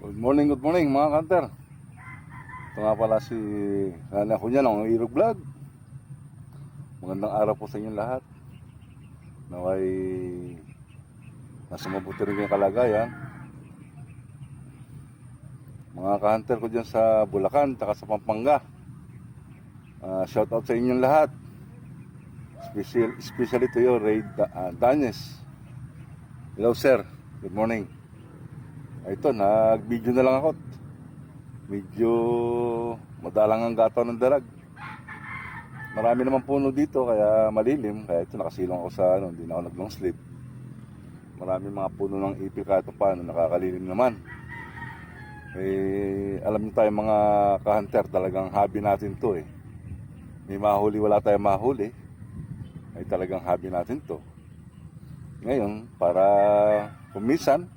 Good morning mga kanter. Ito nga pala si Nana ko niyan, ang Irog Vlog. Magandang araw po sa inyong lahat. Naway nasa mabuti rin kayong kalagayan. Mga kanter ko dyan sa Bulacan, taka sa Pampanga. Shout out sa inyong lahat. Especially to you, Ray Danes. Hello sir, good morning. Ito, nag-video na lang ako. Medyo madalang ang gataw ng dalag. Marami naman puno dito kaya malilim. Kaya ito nakasilong ako sa hindi na ako nag long sleeve. Marami mga puno ng ipil kahit paano, nakakalilim naman. Alam niyo tayo mga ka-hunter, talagang hobby natin to eh. May mahuli, wala tayong mahuli. Ay talagang hobby natin to. Ngayon, para kumisan,